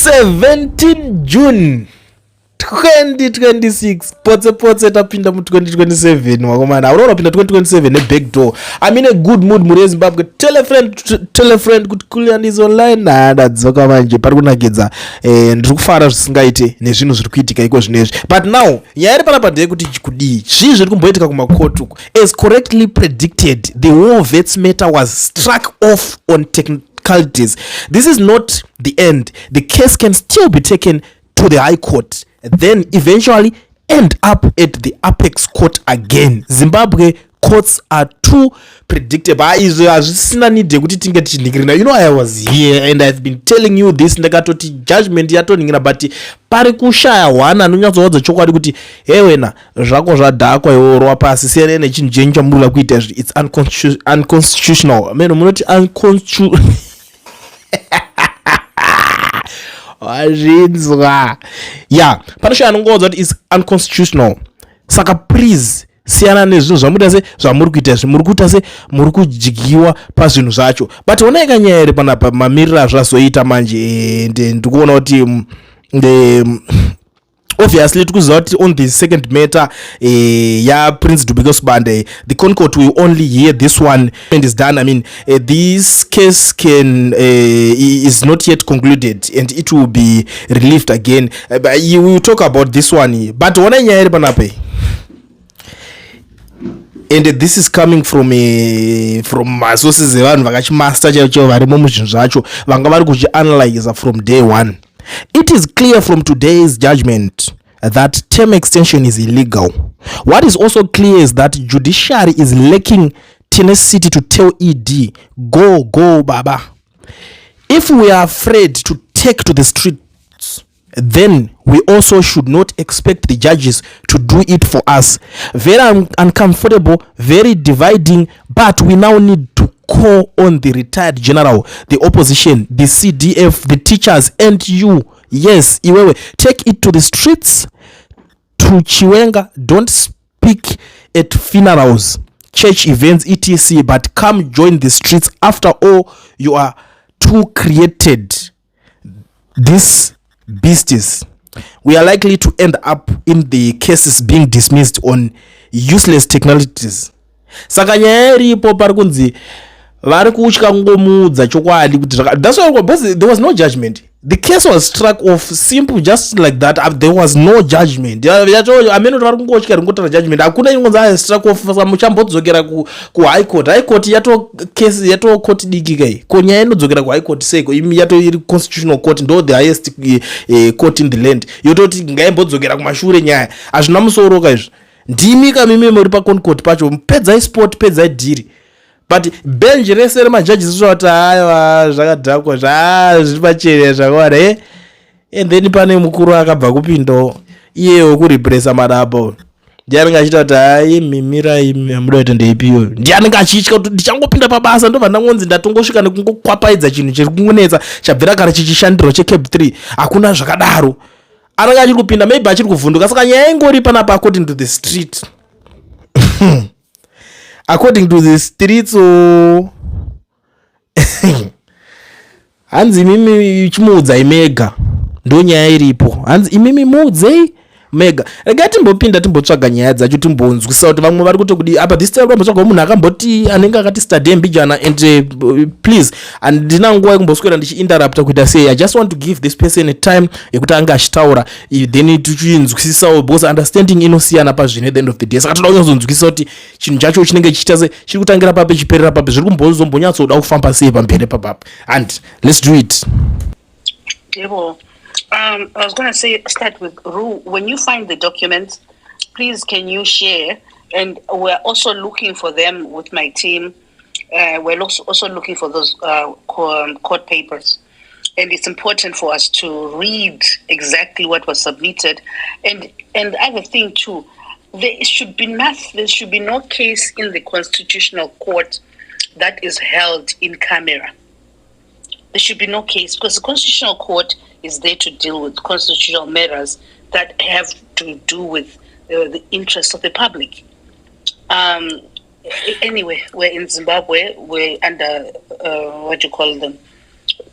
17 June 2026 potse tapinda mu 2027 wakomana unaona pinda 2027 ne backdoor. I'm in a good mood muri Zimbabwe. Tell a friend kuti Kulian is online na ndadzoka manje pari kunakidza ndiri kufara zvisingaite nezvinhu zviri kuitika iko zvinezvi. But now nyaya iri panapa ndeye kuti kudii zvii zviri kumboitika kumacourt uko. As correctly predicted, the war vets matter was struck off on technicalities. This is not the end. The case can still be taken to the High Court, then eventually end up at the apex court again. Zimbabwe courts are too predictable. Hazvisina need yekuti tinge tichiningira. You know, I was here and I've been telling you this. Ndakatoti judgment yatoningira, but pari kushaya hwana anonyatsowadza chokwadi kuti wena zvako zvadhakwa iworwa pasi CNN chinhu chenyu chamurula kuita izvi. It's unconstitutional. Meno munoti unconstitutional. Yeah, panosha anongoza kuti is unconstitutional. Saka please siyana nezvinhu zvamuita se zvamuri kuita zvimuri kuita se muri kujigiwa pazvinhu zvacho. But onaika nyaya iri panapa mamirira zvazoita manje ndikuona kuti obviously tikuziva kuti on the second matter ya Prince Dubikos Bande, the Concord will only hear this one and is done. I mean this case is not yet concluded and it will be relieved again. But you will talk about this one. But one nyaya iri panape, and this is coming from sources evanhu vakachimaster chaicho varimo muzvinhu zvacho vanga vari kuchianalyza from day one. It is clear from today's judgment that term extension is illegal. What is also clear is that judiciary is lacking tenacity to tell ED, go baba. If we are afraid to take to the streets, then we also should not expect the judges to do it for us. Very uncomfortable, very dividing, but we now need to call on the retired general, the opposition, the CDF, the teachers, and you. Yes, Iwewe, take it to the streets, to Chiwenga. Don't speak at funerals, church events, etc., but come join the streets. After all, you are two created these beasties. We are likely to end up in the cases being dismissed on useless technologies. Saka nyaya iripo pari kunzi vari kutya ngomudza chokwadi kuti that's why there was no judgment. The case was struck off simple just like that. There was no judgment. Ameno vari kungotya ringotara judgment. Hakuna ingonza struck off muchambodzokera ku High Court. High Court yato case yato court diki kai. Ko nyaya inodzokera ku High Court seko yato iri constitutional court ndo the highest court in the land. Yototi ngaimbodzokera kumashure nyaya. Azvina musoro kaizvo. Ndimi kamimi muri pa Concord pacho pedza sport pedza diri. But bench rese remajudges zvoti aiwa zvakadhakwa zviri pachena zvakawanda and then pane mukuru akabva kupindo iyewo kurepressa madapo. Ndiani achita kuti hai mimirai muda kuti ndeipiwo. Ndiani achitya kuti ndichangopinda pabasa ndobva ndangonzi ndatongosvika nekungokwapaidza chinhu chiri kungonetsa chabvira kare chichishandiro cheCap 3. Hakuna zvakadaro. Anenge achiri kupinda maybe achiri kuvhunduka. Saka nyaya ingori panapa according to the street. According to the streets, hanzi mimi chimuudza imega ndo nyaya iripo. Hanzi imimi muudze mega. Rega timbopinda timbotsvaga nyaya dzacho timbonzwisa kuti vamwe vari kutokudi apa this time kambotsvaga munhu akamboti anenge akati stadium bijana and please andina nguva yekumboswera ndichiinterrupta kuita sei. I just want to give this person a time yekuti anga achitaura then tichinzwisisawo because understanding inosiyana pazvino at the end of the day. Saka toda kunyatsokunzwisisa kuti chinhu chacho chinenge chichiita se chiri kutangira pape chiperera pape zviri kumbozombonyatsoda kufamba sei pamberi papapo and let's do it. I was going to start with Ru. When you find the documents, please can you share? And we're also looking for them with my team. We're also looking for those court papers. And it's important for us to read exactly what was submitted. And other thing too, there should be no case in the Constitutional Court that is held in camera. There should be no case because the Constitutional Court is there to deal with constitutional matters that have to do with the interests of the public. Anyway, we're in Zimbabwe. We're under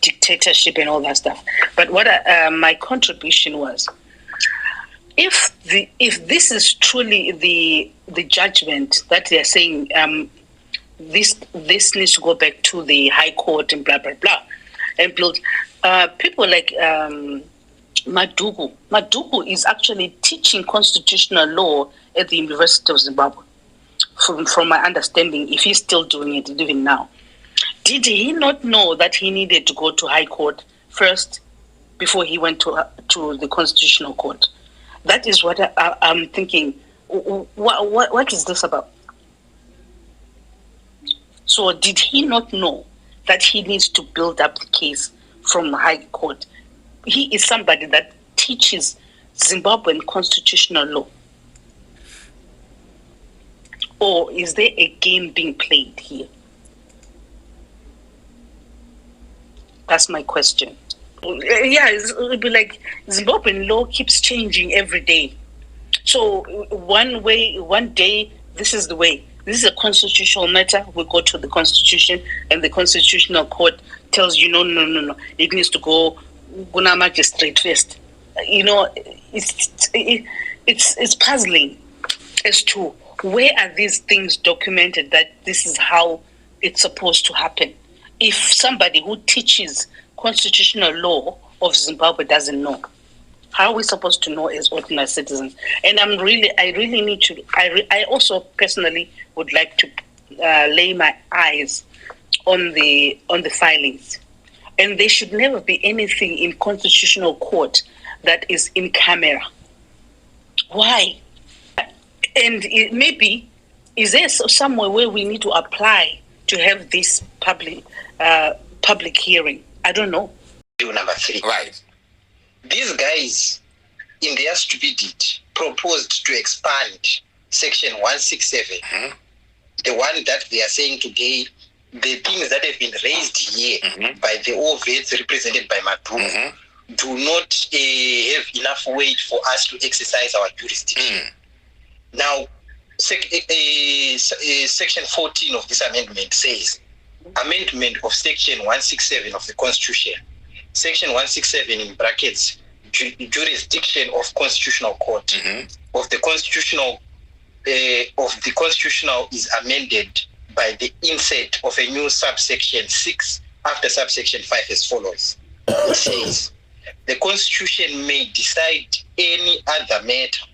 dictatorship. dictatorship and all that stuff. But what my contribution was, if this is truly the judgment that they are saying, this needs to go back to the High Court and blah blah blah, and build people like Madugu. Madugu is actually teaching constitutional law at the University of Zimbabwe. From my understanding, if he's still doing it even now. Did he not know that he needed to go to High Court first before he went to the Constitutional Court? That is what I'm thinking. What is this about? So did he not know that he needs to build up the case from the High Court? He is somebody that teaches Zimbabwean constitutional law. Or is there a game being played here? That's my question. Yeah, it would be like Zimbabwean law keeps changing every day. So one day, this is the way. This is a constitutional matter. We go to the Constitution, and the Constitutional Court tells you, no. It needs to go Guna magistrate first. It's puzzling as to where are these things documented that this is how it's supposed to happen. If somebody who teaches constitutional law of Zimbabwe doesn't know, how are we supposed to know as ordinary citizens? And I also personally would like to lay my eyes on the filings. And there should never be anything in constitutional court that is in camera. Why? And maybe, is there somewhere where we need to apply to have this public hearing? I don't know. Number 3. Right. These guys, in their stupidity, proposed to expand Section 167. Mm-hmm. The one that they are saying today, the things that have been raised here by the OVETs represented by Madugu do not have enough weight for us to exercise our jurisdiction. Now, Section 14 of this amendment says, amendment of Section 167 of the Constitution. Section 167 in brackets, jurisdiction of Constitutional Court. Of the Constitutional is amended by the insert of a new subsection 6 after subsection 5 as follows. It says, the Constitution may decide any other matter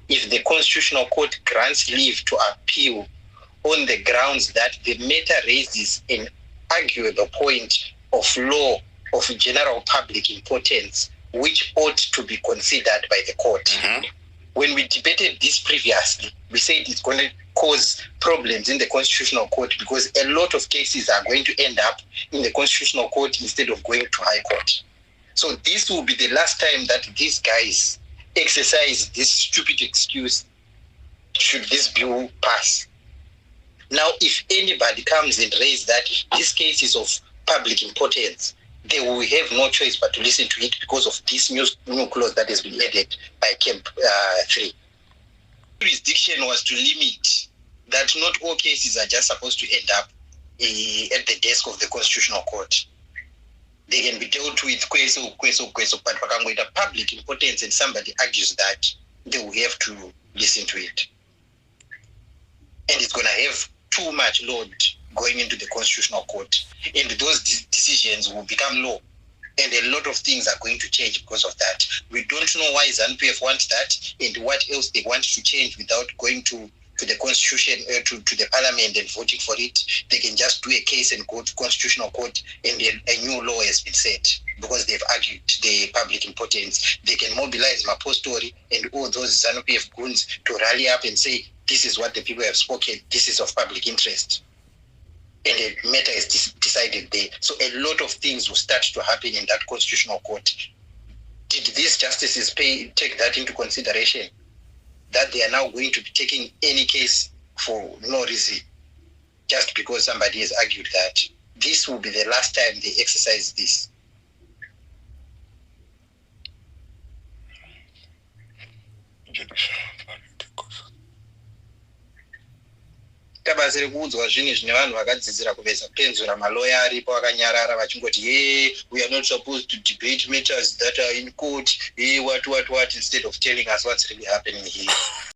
if the Constitutional Court grants leave to appeal on the grounds that the matter raises an arguable point of law of general public importance, which ought to be considered by the court. When we debated this previously, we said it's going to cause problems in the Constitutional Court because a lot of cases are going to end up in the Constitutional Court instead of going to High Court. So this will be the last time that these guys exercise this stupid excuse should this bill pass. Now, if anybody comes and raises that this case is of public importance, they will have no choice but to listen to it because of this new clause that has been added by Camp 3. Jurisdiction was to limit that not all cases are just supposed to end up at the desk of the Constitutional Court. They can be dealt with queso, but with a public importance and somebody argues that, they will have to listen to it. And it's going to have too much load going into the Constitutional Court. And those decisions will become law. And a lot of things are going to change because of that. We don't know why ZANU-PF wants that and what else they want to change without going to the Constitution, to the Parliament and voting for it. They can just do a case and go to Constitutional Court and a new law has been set because they've argued the public importance. They can mobilize Mapostori and all those ZANU-PF goons to rally up and say, this is what the people have spoken, this is of public interest. And the matter is decided there. So a lot of things will start to happen in that Constitutional Court. Did these justices take that into consideration? That they are now going to be taking any case for no reason, just because somebody has argued that. This will be the last time they exercise this. tabasa rekuudzwa zvinhu zvine vanhu vakadzidzira kuveza penzura maloya aripo akanyarara vachingoti we are not supposed to debate matters that are in court what instead of telling us what's really happening here.